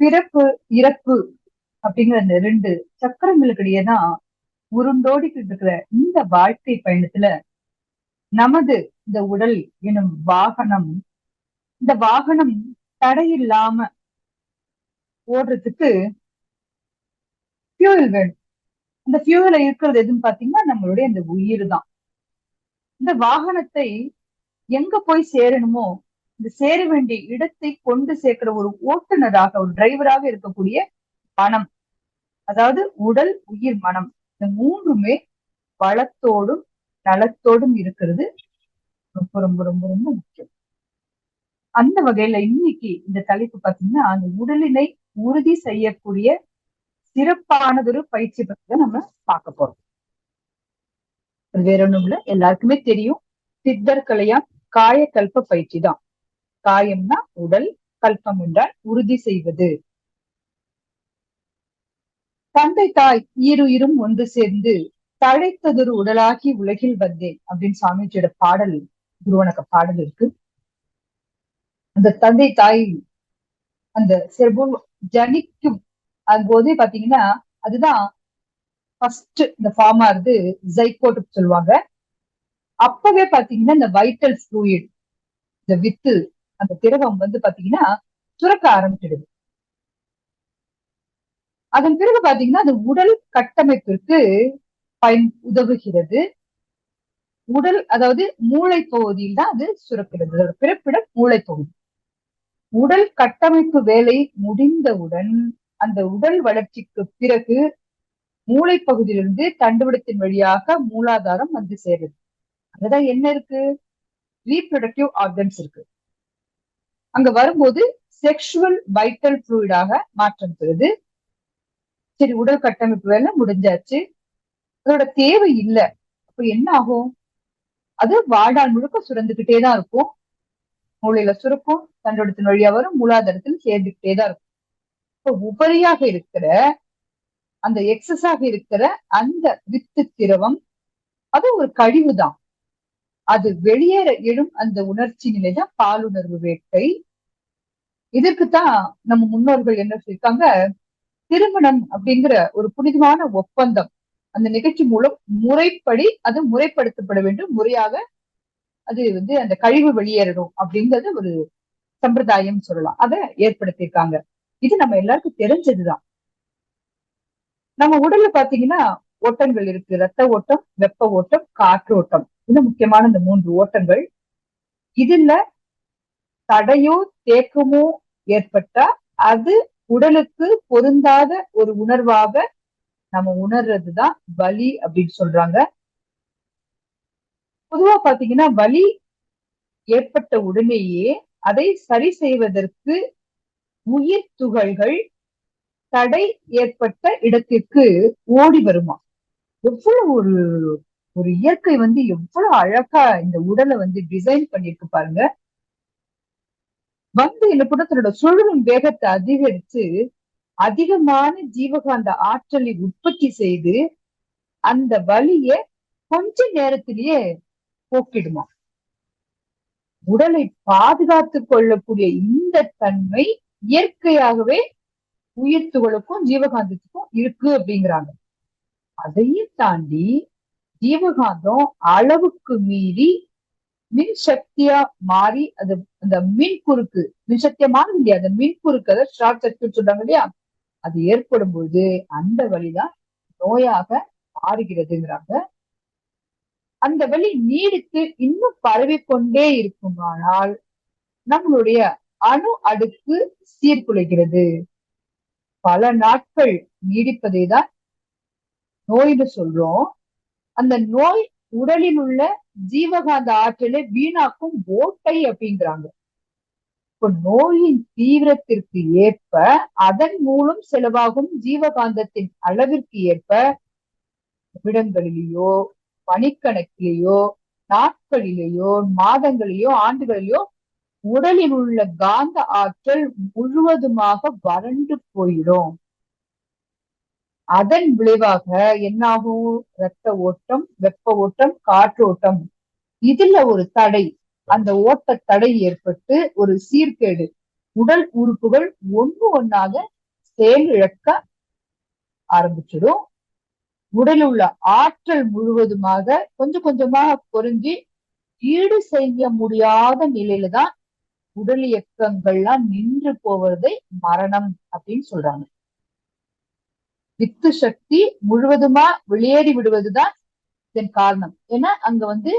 பிறப்பு இறப்பு அப்படிங்கிற அந்த 2 சக்கரங்களுக்கு இடையேதான் உருண்டோடிக்கிட்டு இருக்கிற இந்த வாழ்க்கை பயணத்துல நமது இந்த உடல் எனும் வாகனம், இந்த வாகனம் தடையில்லாம ஓடுறதுக்கு ஃபியூயல் வேணும். இந்த ஃபியூயல இருக்கிறது எதுன்னு பாத்தீங்கன்னா நம்மளுடைய இந்த உயிர் தான். இந்த வாகனத்தை எங்க போய் சேரணுமோ, இந்த சேர வேண்டிய இடத்தை கொண்டு சேர்க்கிற ஒரு ஓட்டுநராக, ஒரு டிரைவராக இருக்கக்கூடிய மனம், அதாவது உடல், உயிர், மனம், இந்த 3மே வளத்தோடும் நலத்தோடும் இருக்கிறது ரொம்ப ரொம்ப ரொம்ப ரொம்ப முக்கியம். அந்த வகையில இன்னைக்கு இந்த தலைப்பு பாத்தீங்கன்னா, அந்த உடலினை உறுதி செய்யக்கூடிய சிறப்பானதொரு பயிற்சி பத்தி நம்ம பார்க்க போறோம். வேற ஒண்ணும் இல்ல, எல்லாருக்குமே தெரியும், சித்தர் கலையாம் காயகல்ப பயிற்சி தான். காயம்னா உடல், கல்பம் என்றால் உறுதி செய்வது. தந்தை தாய் ஈருயிரும் ஒன்று சேர்ந்து தழைத்ததொரு உடலாகி உலகில் வந்தேன் அப்படின்னு சாமிஜியோட பாடல், குருவணக்க பாடல் இருக்கு. அந்த தந்தை தாய் அந்த செர்பம் ஜனிக்கும் அது போதே பாத்தீங்கன்னா, அதுதான் ஃபர்ஸ்ட் இந்த ஃபார்மா இருந்து ஜைகோட் சொல்லுவாங்க. அப்பவே பாத்தீங்கன்னா இந்த வைட்டல் ஃப்ளூயிட், இந்த வித்து, அந்த திரவம் வந்து பாத்தீங்கன்னா சுரக்க ஆரம்பிச்சிடுது. அதன் பிறகு பாத்தீங்கன்னா அது உடல் கட்டமைப்பிற்கு உதவுகிறது. உடல், அதாவது மூளை பகுதியில் தான் அது சுரக்கிறது. அதோட பிறப்பிடம் மூளை பகுதி. உடல் கட்டமைப்பு வேலை முடிந்தவுடன் அந்த உடல் வளர்ச்சிக்கு பிறகு மூளை பகுதியிலிருந்து தண்டுவடத்தின் வழியாக மூலாதாரம் வந்து சேருது. அதுதான் என்ன இருக்கு, ரீப்ரொடக்டிவ் ஆர்கன்ஸ் இருக்கு. அங்க வரும்போது செக்ஷுவல் வைட்டல் ஃப்ளூயிடாக மாற்றம் பெறுது. சரி, உடல் கட்டமைப்பு வேலை முடிஞ்சாச்சு, அதோட தேவை இல்லை. அப்ப என்ன ஆகும், அது வாழ்நாள் முழுக்க சுரந்துகிட்டே தான் இருக்கும். மூளையில சுரக்கும், தண்டோடத்தின் வழியா வரும், மூலாதாரத்தில் சேர்ந்துகிட்டே தான் இருக்கும். இப்ப உபரியாக இருக்கிற அந்த எக்ஸஸாக இருக்கிற அந்த வித்து திரவம் அது ஒரு கழிவு தான். அது வெளியேற எழும் அந்த உணர்ச்சி நிலைதான் பாலுணர்வு வேட்கை. இதற்குத்தான் நம்ம முன்னோர்கள் என்ன சொல்லியிருக்காங்க, திருமணம் அப்படிங்கிற ஒரு புனிதமான ஒப்பந்தம், அந்த நிகழ்ச்சி மூலம் முறைப்படி அது முறைப்படுத்தப்பட வேண்டும், முறையாக அது வந்து அந்த கழிவு வெளியேறணும் அப்படிங்கறது ஒரு சம்பிரதாயம் சொல்லலாம். அதை ஏற்படுத்தியிருக்காங்க. இது நம்ம எல்லாருக்கும் தெரிஞ்சதுதான். நம்ம உடல்ல பாத்தீங்கன்னா ஓட்டங்கள் இருக்கு. ரத்த ஓட்டம், வெப்ப ஓட்டம், காற்று ஓட்டம். இன்னும் முக்கியமான இந்த 3 ஓட்டங்கள். இதுல தடையோ தேக்கமோ ஏற்பட்டா அது உடலுக்கு பொருந்தாத ஒரு உணர்வாக நம்ம உணர்றதுதான் வலி அப்படின்னு சொல்றாங்க. பொதுவா பாத்தீங்கன்னா வலி ஏற்பட்ட உடனேயே அதை சரி செய்வதற்கு உயிர் துகள்கள் தடை ஏற்பட்ட இடத்திற்கு ஓடி வருமா. எவ்வளவு ஒரு ஒரு இயற்கை வந்து எவ்வளவு அழகா இந்த உடலை வந்து டிசைன் பண்ணிருக்கு பாருங்க. வந்து என்ன கூட தன்னோட சுழலும் வேகத்தை அதிகரித்து அதிகமான ஜீவகாந்த ஆற்றலை உற்பத்தி செய்து அந்த வலியை கொஞ்ச நேரத்திலேயே போக்கிடுமா. உடலை பாதுகாத்து கொள்ளக்கூடிய இந்த தன்மை இயற்கையாகவே உயிர் துகளுக்கும் ஜீவகாந்தத்துக்கும் இருக்கு அப்படிங்கிறாங்க. அதையும் தாண்டி ஜீவகாந்தம் அளவுக்கு மீறி மின் சக்தியா மாறி அது அந்த மின் குறுக்கு, மின் சக்தியா மாற முடியாது, மின் குறுக்கு, அதை ஷார்ட் சர்க்யூட் சொல்றாங்க இல்லையா, அது ஏற்படும் போது அந்த வழிதான் நோயாக மாறுகிறதுங்கிறாங்க. அந்த வழி நீடித்து இன்னும் பரவிக்கொண்டே இருக்குமானால் நம்மளுடைய அணு அடுக்கு சீர்குலைகிறது. பல நாட்கள் நீடிப்பதை தான் நோய்னு சொல்றோம். அந்த நோய் உடலில் உள்ள ஜீவகாந்த ஆற்றலை வீணாக்கும் ஓட்டை அப்படிங்கிறாங்க. இப்ப நோயின் தீவிரத்திற்கு ஏற்ப அதன் மூலம் செலவாகும் ஜீவகாந்தத்தின் அளவிற்கு ஏற்ப நிமிடங்களிலேயோ மணிக்கணக்கிலேயோ நாட்களிலேயோ மாதங்களிலேயோ ஆண்டுகளிலேயோ உடலில் உள்ள காந்த ஆற்றல் முழுவதுமாக வறண்டு போயிடும். அதன் விளைவாக என்னாகும், ரத்த ஓட்டம், வெப்ப ஓட்டம், காற்று ஓட்டம், இதுல ஒரு தடை, அந்த ஓட்ட தடை ஏற்பட்டு ஒரு சீர்கேடு, உடல் உறுப்புகள் ஒன்று ஒன்றாக செயல் இழக்க ஆரம்பிச்சிடும். உடலில் உள்ள ஆற்றல் முழுவதுமாக கொஞ்சம் கொஞ்சமாக குறைஞ்சி ஈடு செய்ய முடியாத நிலையில தான் உடல் இயக்கங்கள்லாம் நின்று போவதை மரணம் அப்படின்னு சொல்றாங்க. வித்து சக்தி முழுவதுமா வெளியேறி விடுவதுதான் இதன் காரணம். ஏன்னா அங்க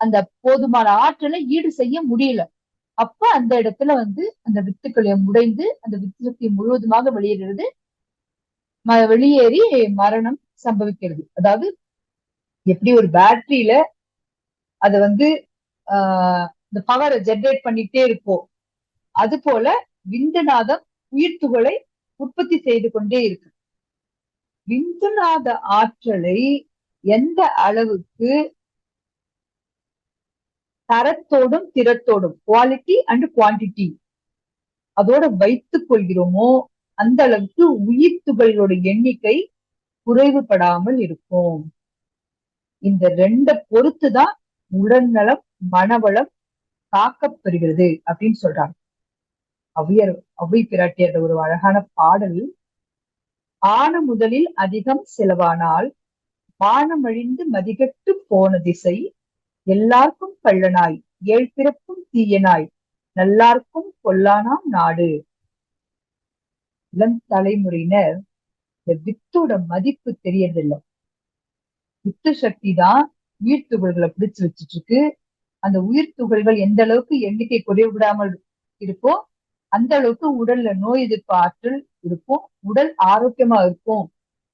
அந்த போதுமான ஆற்றலை ஈடு செய்ய முடியல. அப்ப அந்த இடத்துல அந்த வித்துக்களை முடைந்து அந்த வித்து சக்தி முழுவதுமாக வெளியேறது, வெளியேறி மரணம் சம்பவிக்கிறது. அதாவது எப்படி ஒரு பேட்டரியில அது இந்த பவரை ஜெனரேட் பண்ணிட்டே இருக்கும், அது போல விந்துநாதம் உயிர்த்துகளை உற்பத்தி செய்து கொண்டே இருக்கு. விந்துநாத ஆற்றலை எந்த அளவுக்கு தரத்தோடும் திறத்தோடும், குவாலிட்டி அண்ட் குவான்டிட்டி, அதோட வைத்துக் கொள்கிறோமோ அந்த அளவுக்கு உயிர் துகளோட எண்ணிக்கை குறைவுபடாமல் இருக்கும். இந்த ரெண்ட பொறுத்துதான் உடல்நலம் மனவளம் காக்கப்பெறுகிறது அப்படின்னு சொல்றாங்க. அவ்வை பிராட்டியர் ஒரு அழகான பாடல். ஆன முதலில் அதிகம் செலவானால் மானமழிந்து மதிகட்டு போன திசை, எல்லாருக்கும் கள்ளனாய் ஏழ் பிறப்பும் தீயனாய் நல்லார்க்கும் கொல்லானாம் நாடு. இளம் தலைமுறையினர் இந்த வித்தோட மதிப்பு தெரியறதில்லை. வித்து சக்தி தான் உயிர் துகள்களை பிடிச்சு வச்சிட்டு இருக்கு. அந்த உயிர் துகள்கள் எந்த அளவுக்கு எண்ணிக்கை குறைவிடாமல் இருக்கோ அந்த அளவுக்கு உடல்ல நோய் எதிர்ப்பு ஆற்றல் இருக்கும், உடல் ஆரோக்கியமா இருக்கும்.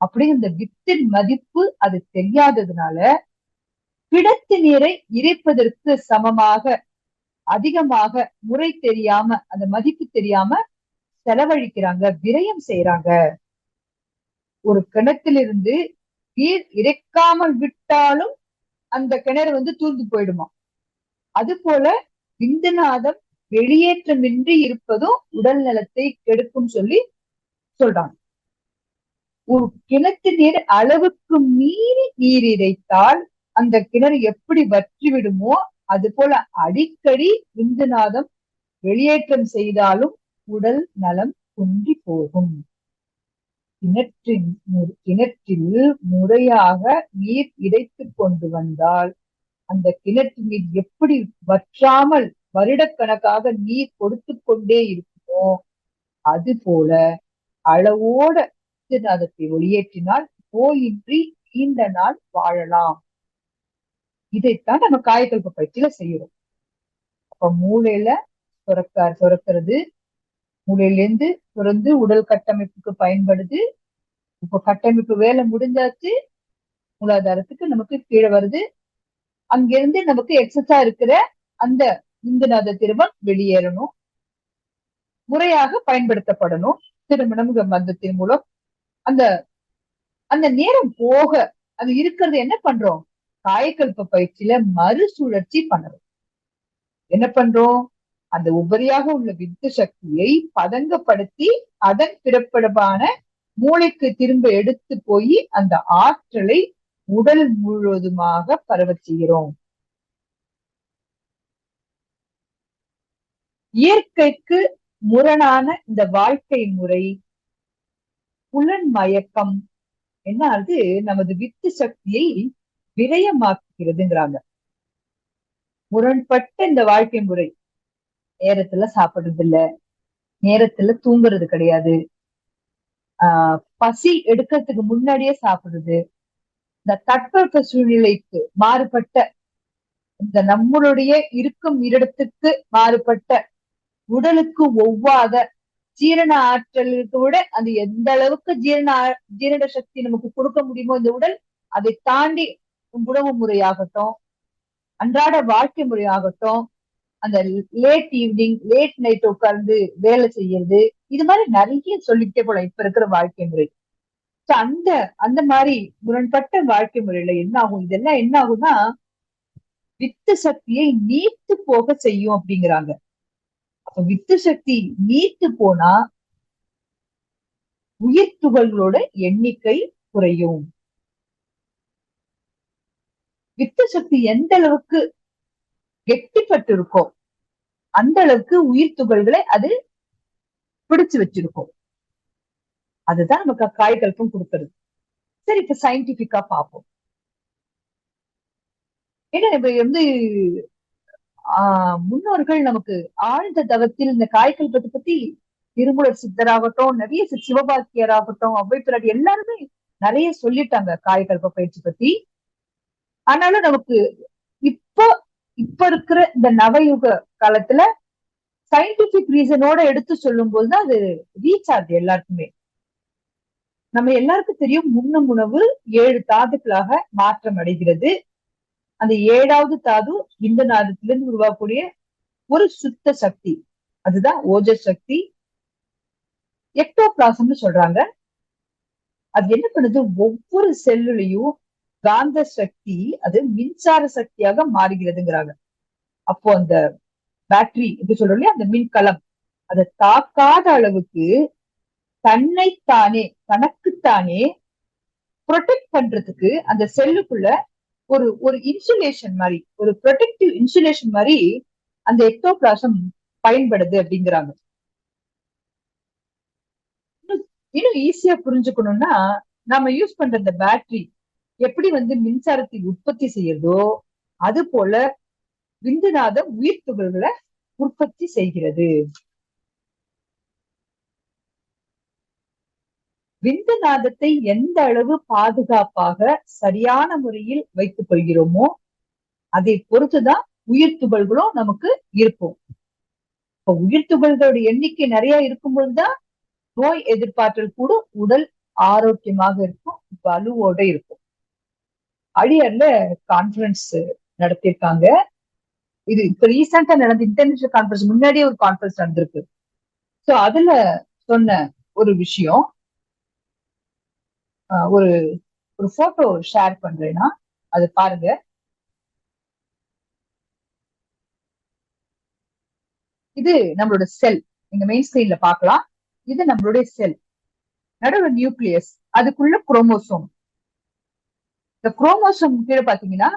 அப்படி இந்த வித்தின் மதிப்பு அது தெரியாததுனால கிடத்து நீரை இறைப்பதற்கு சமமாக அதிகமாக முறை தெரியாம அந்த மதிப்பு தெரியாம செலவழிக்கிறாங்க, விரயம் செய்யறாங்க. ஒரு கிணத்திலிருந்து நீர் இறைக்காமல் விட்டாலும் அந்த கிணறு தூர்ந்து போயிடுமா. அது போல விந்துநாதம் வெளியேற்றமின்றி இருப்பதும் உடல் நலத்தை கெடுக்கும் சொல்றாங்க. ஒரு கிணத்து நீர் அளவுக்கு மீறி நீர் இறைத்தால் அந்த கிணறு எப்படி வற்றி விடுமோ அது போல அடிக்கடி விந்துநாதம் வெளியேற்றம் செய்தாலும் உடல் நலம் குன்றி போகும். கிணற்றில் முறையாக நீர் இறைத்துக் கொண்டு வந்தால் அந்த கிணற்று நீர் எப்படி வற்றாமல் வருடக்கணக்காக நீர் கொடுத்து கொண்டே இருக்குமோ அது போல அளவோட விந்துநாதத்தை வெளியேற்றினால் நோயின்றி நீண்ட நாள் வாழலாம். இதைத்தான் நம்ம காயகல்ப பயிற்சியில செய்யறோம். அப்ப மூளையில சுரக்கிறது, மூளையிலிருந்து சுரந்து உடல் கட்டமைப்புக்கு பயன்படுது. இப்ப கட்டமைப்பு வேலை முடிஞ்சாச்சு, மூலாதாரத்துக்கு நமக்கு கீழே வருது. அங்கிருந்து நமக்கு எக்ஸஸா இருக்கிற அந்த விந்துநாத திரவம் வெளியேறணும், முறையாக பயன்படுத்தப்படணும். திருமணம் பந்தத்தின் மூலம் அந்த அந்த நேரம் போக அது இருக்கிறது என்ன பண்றோம், காயக்கல்ப பயிற்சியில மறுசுழற்சி பண்ணணும். என்ன பண்றோம், அந்த உபரியாக உள்ள வித்து சக்தியை பதங்கப்படுத்தி அதன் பிறப்பிடமான மூளைக்கு திரும்ப எடுத்து போய் அந்த ஆற்றலை உடல் முழுவதுமாக பரவச் செய்கிறோம். இயற்கைக்கு முரணான இந்த வாழ்க்கை முறை புலன் மயக்கம் என்ன ஆகுது, நமது வித்து சக்தியை விரயமாக்குகிறதுங்கிறாங்க. முரண்பட்ட இந்த வாழ்க்கை முறை, நேரத்துல சாப்பிடுறது இல்ல, நேரத்துல தூங்குறது கிடையாது, பசி எடுக்கிறதுக்கு முன்னாடியே சாப்பிடுறது, இந்த தட்பவெப்ப சூழ்நிலைக்கு மாறுபட்ட இந்த நம்மளுடைய இருக்கும் இடத்துக்கு மாறுபட்ட உடலுக்கு ஒவ்வாத ஜீரண ஆற்றலுக்கு விட அது எந்த அளவுக்கு ஜீரண சக்தி நமக்கு கொடுக்க முடியுமோ இந்த உடல், அதை தாண்டி உணவு முறையாகட்டும், அன்றாட வாழ்க்கை முறையாகட்டும், அந்த லேட் ஈவினிங் லேட் நைட் உட்கார்ந்து வேலை செய்யறது, இது மாதிரி நிறைய சொல்லிக்கிட்டே போலாம் இப்ப இருக்கிற வாழ்க்கை முறை. அந்த அந்த மாதிரி முரண்பட்ட வாழ்க்கை முறையில என்ன ஆகும், இதெல்லாம் என்ன ஆகும்னா வித்து சக்தியை நீர்த்து போக செய்யும் அப்படிங்கிறாங்க. அப்ப வித்து சக்தி நீர்த்து போனா உயிர் துகள்களோட எண்ணிக்கை குறையும். வித்து சக்தி எந்த அளவுக்கு கெட்டிப்பட்டு இருக்கோ அந்த அளவுக்கு உயிர் துகள்களை அது பிடிச்சு வச்சிருக்கும். அதுதான் நமக்கு காய்கல்பம் கொடுக்கறது. சரி, இப்ப சயின்டிபிக்கா பார்ப்போம். ஏன்னா இப்ப வந்து முன்னோர்கள் நமக்கு ஆழ்ந்த தவத்தில் இந்த காய்கல்பத்தை பத்தி திருமூலர் சித்தராகட்டும், நிறைய சிவபாக்கியர் ஆகட்டும், அவ்வை பிராட்டி எல்லாருமே நிறைய சொல்லிட்டாங்க காய்கல்ப பயிற்சி பத்தி. ஆனாலும் நமக்கு இப்ப இப்ப இருக்கிற இந்த நவயுக காலத்துல சயின்டிபிக் ரீசனோட எடுத்து சொல்லும் போதுதான் அது ரீச் ஆகுது எல்லாருக்குமே. நம்ம எல்லாருக்கும் தெரியும், உண்ணும் உணவு 7 தாதுக்களாக மாற்றம் அடைகிறது. அந்த 7வது தாது இந்த நாதத்திலிருந்து உருவாக்கக்கூடிய ஒரு சுத்த சக்தி, அதுதான் ஓஜஸ் சக்தி. எக்டோபிளாசம்னு சொல்றாங்க. அது என்ன பண்ணுது, ஒவ்வொரு செல்லுலையும் காந்த சக்தி அது மின்சார சக்தியாக மாறுகிறதுங்கிறாங்க. அப்போ அந்த பேட்டரி என்று சொல்றோம் இல்லையா, அந்த மின்கலம் அதை தாக்காத அளவுக்கு தன்னைத்தானே தனக்குத்தானே ப்ரொடெக்ட் பண்றதுக்கு அந்த செல்லுக்குள்ள ஒரு ஒரு இன்சுலேஷன் மாதிரி, ஒரு ப்ரொடெக்டிவ் இன்சுலேஷன் மாதிரி அந்த எக்டோபிளாசம் பயன்படுது அப்படிங்கிறாங்க. இன்னும் ஈஸியா புரிஞ்சுக்கணும்னா, நாம யூஸ் பண்ற இந்த பேட்டரி எப்படி வந்து மின்சாரத்தை உற்பத்தி செய்யறதோ அது போல விந்துநாதம் உயிர் துகள்களை உற்பத்தி செய்கிறது. விந்துநாதத்தை எந்த அளவு பாதுகாப்பாக சரியான முறையில் வைத்துக் கொள்கிறோமோ அதை பொறுத்துதான் உயிர் துகள்களும் நமக்கு இருக்கும். இப்ப உயிர் துகள்களோட எண்ணிக்கை நிறைய இருக்கும்போதுதான் நோய் எதிர்ப்பாற்றல் கூட உடல் ஆரோக்கியமாக இருக்கும், வலுவோட இருக்கும். அழியர்ல கான்பரன்ஸ் நடத்திருக்காங்க. இது இப்ப ரீசெண்டா நடந்த இன்டர்நேஷனல் கான்பரன்ஸ் முன்னாடியே ஒரு கான்பரன்ஸ் நடந்திருக்கு. சோ அதுல சொன்ன ஒரு விஷயம், ஒரு ஒரு போட்டோ ஷேர் பண்றேன்னா அது பாருங்க. இது நம்மளோட செல், நீங்க மெயின் ஸ்கிரீன்ல பாக்கலாம். இது நம்மளுடைய செல், நடுவுல நியூக்ளியஸ், அதுக்குள்ள குரோமோசோம். இந்த குரோமோசோம் கீழே பாத்தீங்கன்னா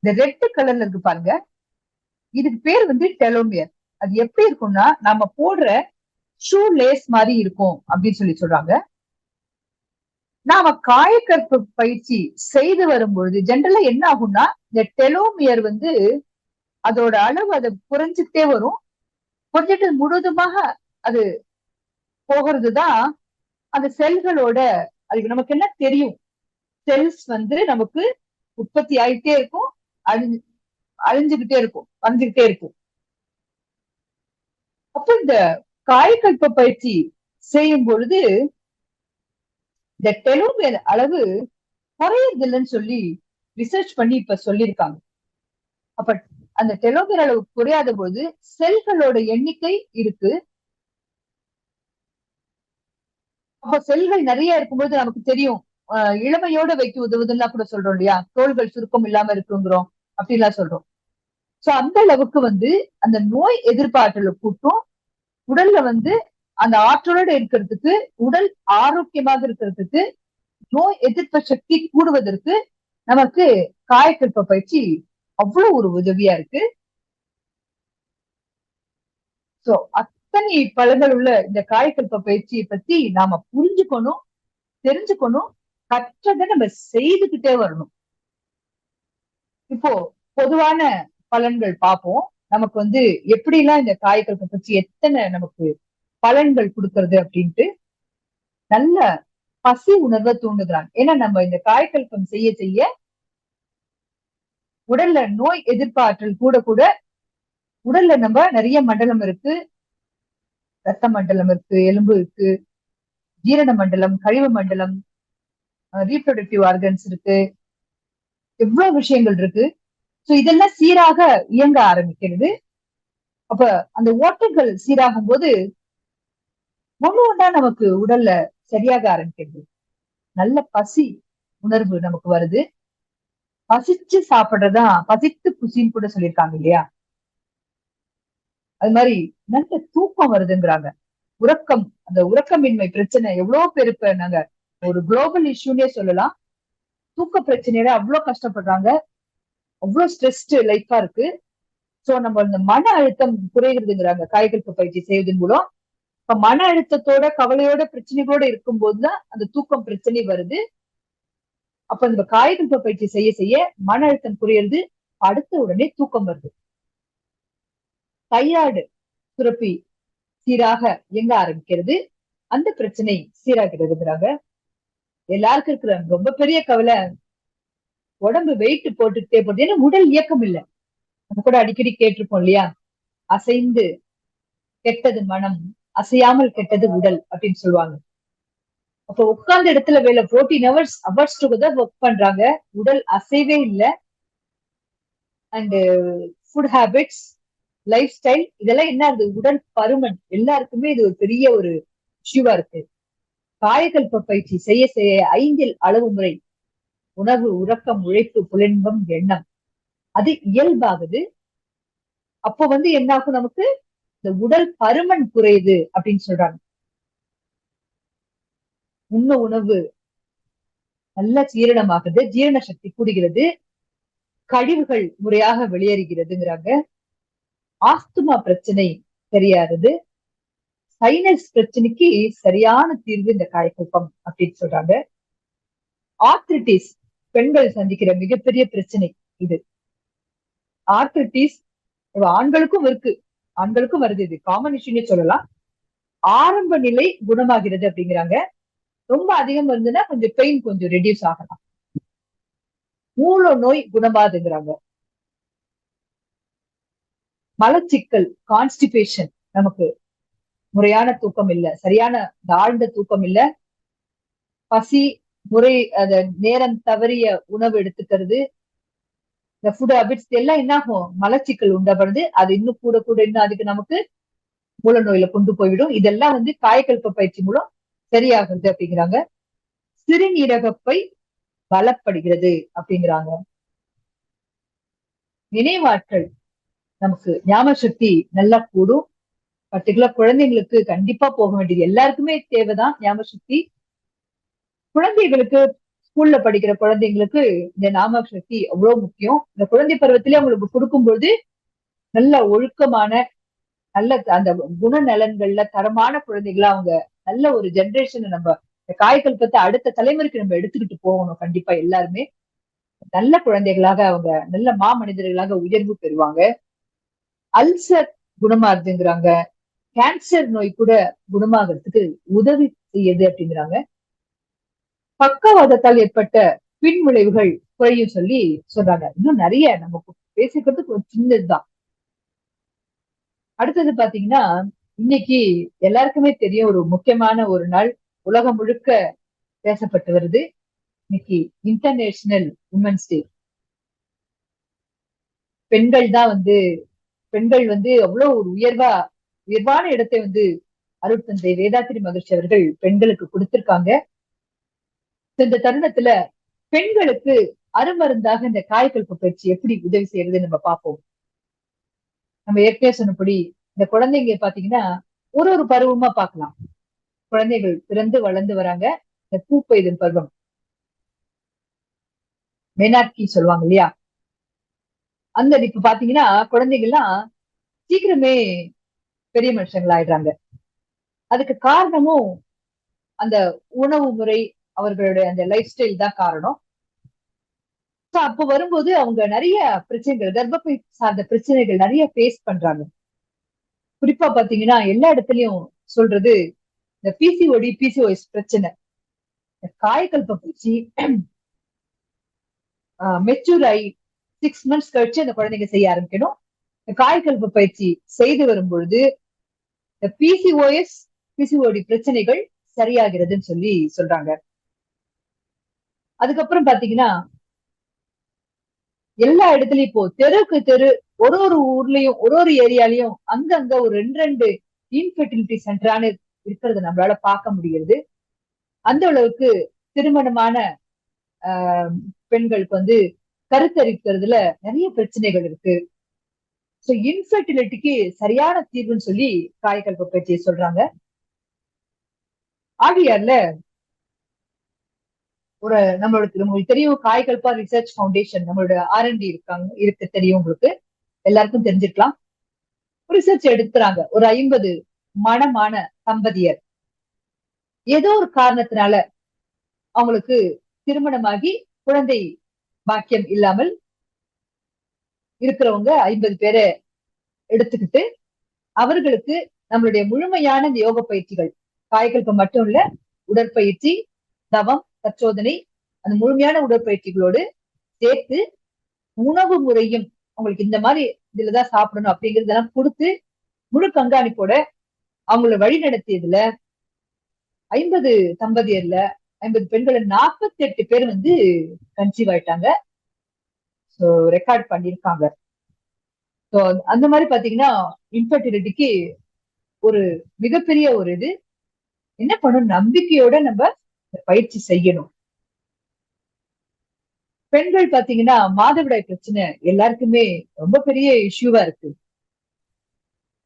இந்த ரெட் கலர்ல இருக்கு பாருங்க, இதுக்கு பேர் வந்து டெலோமியர். அது எப்படி இருக்கும்னா நம்ம போடுற ஷூ லேஸ் மாதிரி இருக்கும் அப்படின்னு சொல்லி சொல்றாங்க. நாம காயக்கற்பு பயிற்சி செய்து வரும்பொழுது ஜென்ரலா என்ன ஆகும்னா, இந்த டெலோமியர் வந்து அதோட அளவு அது குறைஞ்சிட்டே வரும். குறைஞ்சிட்டு முழுவதுமாக அது போகிறதுதான் அந்த செல்களோட, அதுக்கு நமக்கு என்ன தெரியும், செல்ஸ் வந்து நமக்கு உற்பத்தி ஆகிட்டே இருக்கும், அழிஞ்சுகிட்டே இருக்கும், வந்துகிட்டே இருக்கும். அப்ப இந்த காயக்கல்ப பயிற்சி செய்யும் பொழுது இந்த டெலோமியர் அளவு குறையறது இல்லைன்னு சொல்லி ரிசர்ச் பண்ணி இப்ப சொல்லியிருக்காங்க. அப்ப அந்த டெலோமியர் அளவு குறையாத போது செல்களோட எண்ணிக்கை இருக்கு. அப்ப செல்கள் நிறைய இருக்கும்போது நமக்கு தெரியும், இளமையோட வைக்க உதவுதுன்னா கூட சொல்றோம் இல்லையா, தோள்கள் சுருக்கம் இல்லாம இருக்குங்கிறோம், அப்படின்லாம் சொல்றோம். சோ அந்த அளவுக்கு வந்து அந்த நோய் எதிர்ப்பாற்றலை கூட்டும், உடல்ல வந்து அந்த ஆற்றலோட இருக்கிறதுக்கு, உடல் ஆரோக்கியமாக இருக்கிறதுக்கு, நோய் எதிர்ப்பு சக்தி கூடுவதற்கு நமக்கு காயக்கல்ப பயிற்சி அவ்வளவு ஒரு உதவியா இருக்கு. சோ அத்தனை பலன்கள் உள்ள இந்த காயக்கல்ப பயிற்சியை பத்தி நாம புரிஞ்சுக்கணும், தெரிஞ்சுக்கணும், கற்றதை நம்ம செய்துகிட்டே வரணும். இப்போ பொதுவான பலன்கள் பார்ப்போம். நமக்கு வந்து எப்படி எல்லாம் இந்த காயக்கல்ப பயிற்சி எத்தனை நமக்கு பலன்கள் கொடுக்கறது அப்படின்ட்டு. நல்ல பசி உணர்வை தூண்டுகிறான். ஏன்னா நம்ம இந்த காயக்கல்பம் செய்ய செய்ய உடல்ல நோய் எதிர்ப்பாற்றல் கூட கூட, உடல்ல நம்ம நிறைய மண்டலம் இருக்கு, ரத்த மண்டலம் இருக்கு, எலும்பு இருக்கு, ஜீரண மண்டலம், கழிவு மண்டலம், ரீப்ரொடக்டிவ் ஆர்கன்ஸ் இருக்கு, எவ்வளவு விஷயங்கள் இருக்கு. சோ இதெல்லாம் சீராக இயங்க ஆரம்பிக்கிறது. அப்ப அந்த ஓட்டங்கள் சீராகும் போது ஒண்ணு ஒன்றா நமக்கு உடல்ல சரியாக ஆரம்பிக்கிறது. நல்ல பசி உணர்வு நமக்கு வருது. பசிச்சு சாப்பிடுறதுதான் பசித்து புசின்னு கூட சொல்லியிருக்காங்க இல்லையா. அது மாதிரி நல்ல தூக்கம் வருதுங்கிறாங்க. உறக்கம், அந்த உறக்கமின்மை பிரச்சனை எவ்வளவு பேர் இப்ப நாங்க ஒரு குளோபல் இஷ்யூனே சொல்லலாம். தூக்க பிரச்சனையில அவ்வளவு கஷ்டப்படுறாங்க, அவ்வளவு ஸ்ட்ரெஸ்ட் லைஃபா இருக்கு. சோ நம்ம இந்த மன அழுத்தம் குறைகிறதுங்கிறாங்க காயகல்ப பயிற்சி செய்வதன் மூலம். இப்ப மன அழுத்தத்தோட கவலையோட பிரச்சனைகளோட இருக்கும் போதுதான் அந்த தூக்கம் பிரச்சனை வருது. அப்ப இந்த காயகல்ப பயிற்சி செய்ய செய்ய மன அழுத்தம் குறையிறது, அடுத்த உடனே தூக்கம் வருது. தைராய்டு சுரப்பி சீராக இயங்க ஆரம்பிக்கிறது, அந்த பிரச்சனை சீராகிறதுங்கிறாங்க. எல்லாருக்கும் இருக்கிற ரொம்ப பெரிய கவலை உடம்பு வெயிட் போட்டுக்கிட்டே போகுது, ஏன்னா உடல் இயக்கம் இல்ல. நம்ம கூட அடிக்கடி கேட்டிருப்போம் இல்லையா, அசைந்து கெட்டது மனம், அசையாமல் கெட்டது உடல் அப்படின்னு சொல்லுவாங்க. அப்ப உட்கார்ந்த இடத்துல வேலை 14 hours டுகெதர் ஒர்க் பண்றாங்க, உடல் அசைவே இல்லை. And food habits, life style, இதெல்லாம் என்ன ஆகுது, உடல் பருமன் எல்லாருக்குமே இது ஒரு பெரிய ஒரு இஷ்யூவா இருக்கு. காயகல்ப பயிற்சி செய்ய செய்ய 5 அளவு முறை உணவு, உறக்கம், உழைப்பு, புலன்பம், எண்ணம் அது இயல்பாகுது. அப்போ என்ன ஆகும், நமக்கு இந்த உடல் பருமன் குறையுது அப்படின்னு சொல்றாங்க. உண்ண உணவு நல்ல ஜீரணமாகுது, ஜீரண சக்தி கூடுகிறது, கழிவுகள் முறையாக வெளியேறுகிறதுங்கிறாங்க. ஆஸ்துமா பிரச்சனை சரியாகுது, சைனஸ் பிரச்சனைக்கு சரியான தீர்வு இந்த காயகல்பம் அப்படின்னு சொல்றாங்க. ஆர்த்ரிட்டிஸ் பெண்கள் சந்திக்கிற மிகப்பெரிய பிரச்சனை இது. ஆர்த்ரிட்டிஸ் ஆண்களுக்கும் இருக்கு, ஆண்களுக்கும் வருது, இது காமன் இஷ்யூன்னு சொல்லலாம். ஆரம்ப நிலை குணமாகிறது அப்படிங்கிறாங்க. ரொம்ப அதிகம் இருந்ததுன்னா கொஞ்சம் பெயின் கொஞ்சம் ரெடியூஸ் ஆகலாம். மூல நோய் குணமாதுங்கிறாங்க. மலச்சிக்கல், கான்ஸ்டிபேஷன், நமக்கு முறையான தூக்கம் இல்ல, சரியான ஆழ்ந்த தூக்கம் இல்ல, பசி, முறை அத நேரம் தவறிய உணவு எடுத்துக்கிறது, இந்த ஃபுட் ஹேபிட்ஸ் எல்லாம் என்ன ஆகும், மலச்சிக்கல் உண்டாப்படுது. அது இன்னும் கூட கூட இன்னும் அதுக்கு நமக்கு மூல நோயில கொண்டு போய்விடும். இதெல்லாம் காயகல்ப பயிற்சி மூலம் சரியாகுது அப்படிங்கிறாங்க. சிறுநீரகப்பை பலப்படுகிறது அப்படிங்கிறாங்க. நினைவாற்றல், நமக்கு ஞாபக சக்தி நல்லா கூடும். பர்டிகுலர் குழந்தைங்களுக்கு கண்டிப்பா போக வேண்டியது, எல்லாருக்குமே தேவைதான் ஞாபக சக்தி. குழந்தைகளுக்கு, ஸ்கூல்ல படிக்கிற குழந்தைங்களுக்கு இந்த ஞாபக சக்தி அவ்வளவு முக்கியம். இந்த குழந்தை பருவத்திலே அவங்களுக்கு கொடுக்கும்போது நல்ல ஒழுக்கமான, நல்ல அந்த குணநலன்கள்ல தரமான குழந்தைகளா அவங்க நல்ல ஒரு ஜெனரேஷன், நம்ம இந்த காயகல்பத்தை அடுத்த தலைமுறைக்கு நம்ம எடுத்துக்கிட்டு போகணும். கண்டிப்பா எல்லாருமே நல்ல குழந்தைகளாக, அவங்க நல்ல மாமனிதர்களாக உயர்வு பெறுவாங்க. அல்சர் குணமாகுதுங்கிறாங்க. கேன்சர் நோய் கூட குணமாகிறதுக்கு உதவி செய்யுது அப்படிங்கிறாங்க. பக்கவாதத்தால் ஏற்பட்ட பின் விளைவுகள் குறையும் சொல்லி சொல்றாங்க. இன்னும் நிறைய நம்ம பேசிக்கிறதுக்கு ஒரு சின்னதுதான். அடுத்தது பாத்தீங்கன்னா, இன்னைக்கு எல்லாருக்குமே தெரியும், ஒரு முக்கியமான ஒரு நாள், உலகம் முழுக்க பேசப்பட்டு வருது. இன்னைக்கு இன்டர்நேஷனல் உமன்ஸ் டே. பெண்கள் தான் பெண்கள் அவ்வளவு ஒரு உயர்வான இடத்தை அருட்தந்தை வேதாத்திரி மகிழ்ச்சி அவர்கள் பெண்களுக்கு கொடுத்திருக்காங்க. இந்த தருணத்துல பெண்களுக்கு அருமருந்தாக இந்த காயகல்ப பயிற்சி எப்படி உதவி செய்யறது நம்ம பார்ப்போம். நம்ம ஏற்கனவே சொன்னபடி இந்த குழந்தைங்க பாத்தீங்கன்னா ஒரு ஒரு பருவமா பார்க்கலாம். குழந்தைகள் பிறந்து வளர்ந்து வராங்க, இந்த பூ பெய்தும் பருவம், மெனார்கி சொல்லுவாங்க இல்லையா, அந்த இப்ப பாத்தீங்கன்னா குழந்தைகள்லாம் சீக்கிரமே பெரிய மனுஷங்கள் ஆயிடுறாங்க. அதுக்கு காரணமும் அந்த உணவு முறை, அவர்களுடைய அந்த லைஃப் ஸ்டைல் தான் காரணம். அப்ப வரும்போது அவங்க நிறைய பிரச்சனைகள், கர்ப்பப்பை சார்ந்த பிரச்சனைகள் நிறைய ஃபேஸ் பண்றாங்க. குறிப்பா பாத்தீங்கன்னா எல்லா இடத்துலயும் சொல்றது இந்த பிசிஓடி, பிசிஓஎஸ் பிரச்சனை. காயகல்ப பயிற்சி மெச்சூர் ஆகி 6 months கழிச்சு அந்த குழந்தைங்க செய்ய ஆரம்பிக்கணும். காயகல்ப பயிற்சி செய்து வரும் பொழுது இந்த பிசிஓஎஸ், பிசிஓடி பிரச்சனைகள் சரியாகிறதுன்னு சொல்லி சொல்றாங்க. அதுக்கப்புறம் பாத்தீங்கன்னா எல்லா இடத்துலயும் இப்போ தெருக்கு தெரு, ஒரு ஒரு ஊர்லயும், ஒரு ஒரு ஏரியாலையும் அங்கங்க ஒரு 2 இன்ஃபெர்டிலிட்டி சென்டரான இருக்கிறத நம்மளால பார்க்க முடியுது. அந்த அளவுக்கு திருமணமான பெண்களுக்கு கருத்தரிக்கிறதுல நிறைய பிரச்சனைகள் இருக்கு. சோ இன்ஃபெர்டிலிட்டிக்கு சரியான தீர்வுன்னு சொல்லி காயகல்ப பயிற்சியை சொல்றாங்க. ஆழியார்ல ஒரு நம்மளுக்கு தெரியும், காயகல்பா ரிசர்ச் ஃபவுண்டேஷன், நம்மளோட R&D இருக்கு தெரியும் உங்களுக்கு, எல்லாருக்கும் தெரிஞ்சிருக்கலாம். ரிசர்ச் எடுக்கிறாங்க. ஒரு 50 மணமான தம்பதியர் ஏதோ ஒரு காரணத்தினால அவங்களுக்கு திருமணமாகி குழந்தை பாக்கியம் இல்லாமல் இருக்கிறவங்க 50 பேரை எடுத்துக்கிட்டு அவர்களுக்கு நம்மளுடைய முழுமையான இந்த யோக பயிற்சிகள், காயகல்பம் மட்டும் இல்ல, உடற்பயிற்சி, தவம், தற்சோதனை, அந்த முழுமையான உடற்பயிற்சிகளோடு சேர்த்து உணவு முறையும் அவங்களுக்கு இந்த மாதிரி இதுலதான் சாப்பிடணும் அப்படிங்கறதெல்லாம் கொடுத்து முழு கண்காணிப்போட அவங்கள வழி நடத்தியதுல 50 தம்பதியர்ல 50 பெண்கள் 48 பேர் கன்சீவ் ஆயிட்டாங்க. ஸோ ரெக்கார்ட் பண்ணியிருக்காங்க. ஸோ அந்த மாதிரி பாத்தீங்கன்னா இன்ஃபர்டிலிட்டிக்கு ஒரு மிகப்பெரிய ஒரு இது என்ன பண்ணணும், நம்பிக்கையோட நம்ம பயிற்சி செய்யணும். பெண்கள் பாத்தீங்கன்னா மாதவிடாய் பிரச்சனை எல்லாருக்குமே ரொம்ப பெரிய இஷ்யூவா இருக்கு.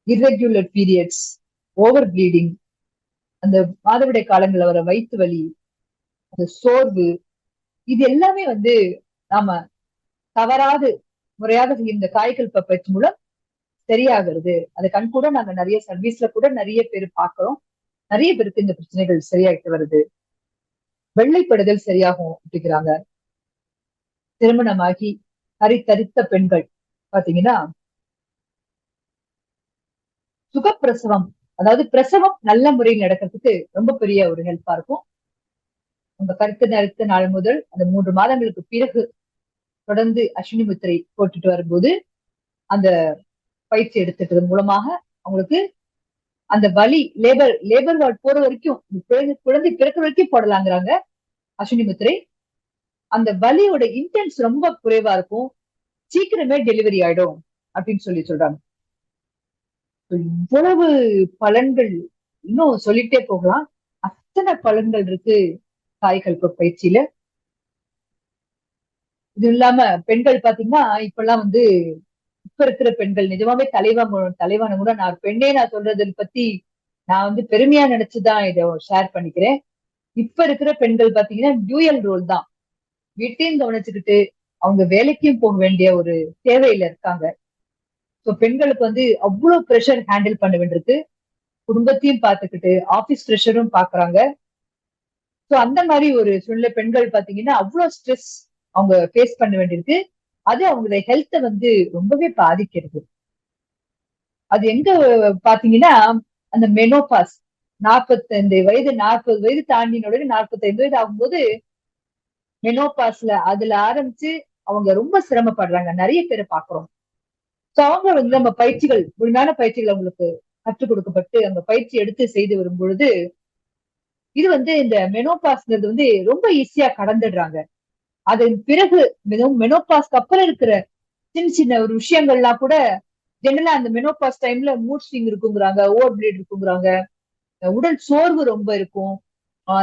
இர்ரெகுலர் பீரியட்ஸ், ஓவர் ப்ளீடிங், அந்த மாதவிடாய் காலங்கள்ல வர வயிற்று வலி, அந்த சோர்வு, இது எல்லாமே நாம தவறாது முறையாக செய்யும் இந்த காயகல்ப பயிற்சி மூலம் சரியாகிறது. அது கண் கூட நாங்க நிறைய சர்வீஸ்ல கூட நிறைய பேர் பாக்குறோம். நிறைய பேருக்கு இந்த பிரச்சனைகள் சரியாயிட்டு வருது. வெள்ளைப்படுதல் சரியாகும் அப்படிங்கிறாங்க. திருமணமாகி கரித்தரித்த பெண்கள் பாத்தீங்கன்னா சுகப்பிரசவம், அதாவது பிரசவம் நல்ல முறையில் நடக்கிறதுக்கு ரொம்ப பெரிய ஒரு ஹெல்ப்பா இருக்கும். உங்க கருத்து நறுத்த நாள் முதல் அந்த 3 மாதங்களுக்கு பிறகு தொடர்ந்து அஸ்வினி முத்திரை போட்டுட்டு வரும்போது அந்த பயிற்சி எடுத்துட்டது மூலமாக அவங்களுக்கு அந்த வலி லேபர் வார்டு போற வரைக்கும் குழந்தை பிறக்க வரைக்கும் போடலாங்கிறாங்க அஸ்வினி முத்திரை. அந்த வலியோட இன்டென்ஸ் ரொம்ப குறைவா இருக்கும், சீக்கிரமே டெலிவரி ஆயிடும் அப்படின்னு சொல்றாங்க. இவ்வளவு பலன்கள் இன்னும் சொல்லிட்டே போகலாம். அத்தனை பலன்கள் இருக்கு காயகல்ப பயிற்சியில. இது இல்லாம பெண்கள் பாத்தீங்கன்னா இப்பெல்லாம் இப்ப இருக்கிற பெண்கள் நிஜமாவே தலைவான கூட நான் பெண்ணே நான் சொல்றதை பத்தி நான் பெருமையா நினைச்சுதான் இதை ஷேர் பண்ணிக்கிறேன். இப்ப இருக்கிற பெண்கள் பாத்தீங்கன்னா டியூயல் ரோல் தான். வீட்டையும் கவனிச்சுக்கிட்டு அவங்க வேலைக்கும் போக வேண்டிய ஒரு தேவையில இருக்காங்க. ஸோ பெண்களுக்கு அவ்வளவு ப்ரெஷர் ஹேண்டில் பண்ண வேண்டியிருக்கு. குடும்பத்தையும் பார்த்துக்கிட்டு ஆபீஸ் ப்ரெஷரும் பாக்குறாங்க. ஸோ அந்த மாதிரி ஒரு சூழ்நிலை பெண்கள் பாத்தீங்கன்னா அவ்வளவு ஸ்ட்ரெஸ் அவங்க ஃபேஸ் பண்ண வேண்டியிருக்கு. அது அவங்களுடைய ஹெல்த்தை ரொம்பவே பாதிக்கிறது. அது எங்க பாத்தீங்கன்னா அந்த மெனோபாஸ் 45 வயது 40 வயது தாண்டினோட 45 வயது ஆகும்போது மெனோபாஸ்ல அதுல ஆரம்பிச்சு அவங்க ரொம்ப சிரமப்படுறாங்க. நிறைய பேரை பாக்குறோம். ஸோ அவங்க நம்ம பயிற்சிகள், முழுமையான பயிற்சிகள் அவங்களுக்கு கற்றுக் கொடுக்கப்பட்டு அந்த பயிற்சி எடுத்து செய்து வரும் பொழுது இது இந்த மெனோபாஸ்ங்கிறது ரொம்ப ஈஸியா கடந்துடுறாங்க. அதன் பிறகு மெனோபாஸ்க்கு அப்புறம் இருக்கிற சின்ன சின்ன ஒரு விஷயங்கள்லாம் கூட ஜெனரலா அந்த மெனோபாஸ் டைம்ல மூட் ஸ்விங் இருக்குங்கிறாங்க, ஓவர் பிளீட் இருக்குங்கிறாங்க, உடல் சோர்வு ரொம்ப இருக்கும்,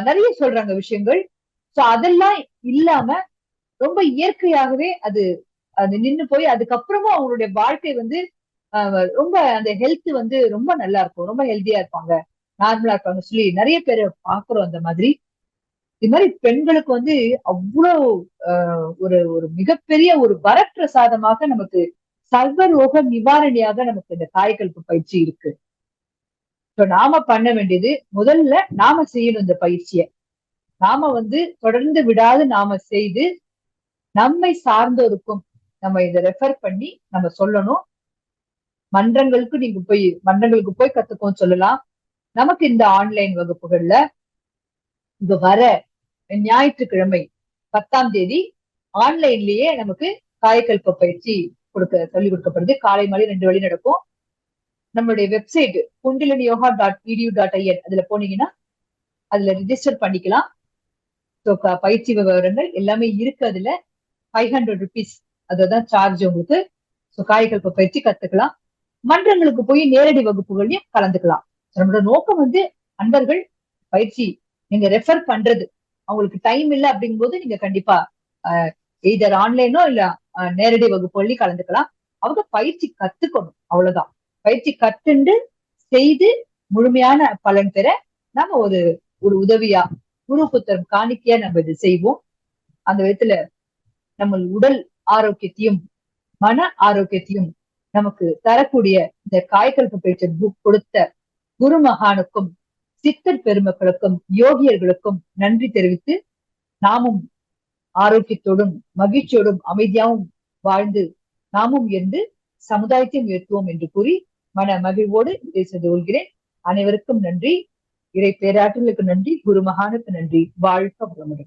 நிறைய சொல்றாங்க விஷயங்கள். சோ அதெல்லாம் இல்லாம ரொம்ப இயற்கையாகவே அது அது நின்னு போய் அதுக்கப்புறமும் அவங்களுடைய வாழ்க்கை ரொம்ப அந்த ஹெல்த் ரொம்ப நல்லா இருக்கும், ரொம்ப ஹெல்த்தியா இருப்பாங்க, நார்மலா இருப்பாங்க சொல்லி நிறைய பேரை பாக்குறோம். அந்த மாதிரி இது மாதிரி பெண்களுக்கு அவ்வளவு ஒரு ஒரு மிகப்பெரிய ஒரு வரப்பிரசாதமாக நமக்கு சர்வரோக நிவாரணியாக நமக்கு இந்த காயகல்ப பயிற்சி இருக்கு. இப்ப நாம பண்ண வேண்டியது முதல்ல நாம செய்யணும் இந்த பயிற்சியை. நாம தொடர்ந்து விடாது நாம செய்து நம்மை சார்ந்தோருக்கும் நம்ம இதை ரெஃபர் பண்ணி நம்ம சொல்லணும். மன்றங்களுக்கு போய் கத்துக்கோன்னு சொல்லலாம். நமக்கு இந்த ஆன்லைன் வகுப்புகள்ல இங்க வர ஞாயிற்றுக்கிழமை 10ஆம் தேதி ஆன்லைன்லயே நமக்கு காயகல்ப பயிற்சி சொல்லிக் கொடுக்கப்படுது. காலை மாலை 2 வழி நடக்கும். நம்மளுடைய வெப்சைட் kundaliniyoga.edu.in அதுல போனீங்கன்னா அதுல ரிஜிஸ்டர் பண்ணிக்கலாம். பயிற்சி விவரங்கள் எல்லாமே இருக்கு. அதுல 500 rupees அதுதான் சார்ஜ் உங்களுக்கு. காயகல்ப பயிற்சி கத்துக்கலாம். மன்றங்களுக்கு போய் நேரடி வகுப்புகளையும் கலந்துக்கலாம். நம்மளோட நோக்கம் அன்பர்கள் பயிற்சி நீங்க ரெஃபர் பண்றது. அவங்களுக்கு டைம் இல்லை அப்படிங்கும் போது நீங்க கண்டிப்பா எய்தர் ஆன்லைனோ இல்ல நேரடி வகுப்புகளையும் கலந்துக்கலாம். அவங்க பயிற்சி கத்துக்கணும், அவ்வளவுதான். பயிற்சி கத்துண்டு செய்து முழுமையான பலன் பெற நாம ஒரு ஒரு உதவியா குரு புத்தரம் காணிக்கையா நம்ம இது செய்வோம். அந்த விதத்துல நம்ம உடல் ஆரோக்கியத்தையும் மன ஆரோக்கியத்தையும் நமக்கு தரக்கூடிய இந்த காயகல்ப பயிற்சி புக் கொடுத்த குரு மகானுக்கும் சித்தர் பெருமக்களுக்கும் யோகியர்களுக்கும் நன்றி தெரிவித்து நாமும் ஆரோக்கியத்தோடும் மகிழ்ச்சியோடும் அமைதியாகவும் வாழ்ந்து நாமும் உயர்ந்து சமுதாயத்தையும் உயர்த்துவோம் என்று கூறி மன மகிழ்வோடு இதை செய்து கொள்கிறேன். அனைவருக்கும் நன்றி. இறை பேராற்றலுக்கு நன்றி. குரு மகானுக்கு நன்றி. வாழ்க வளமுடன்.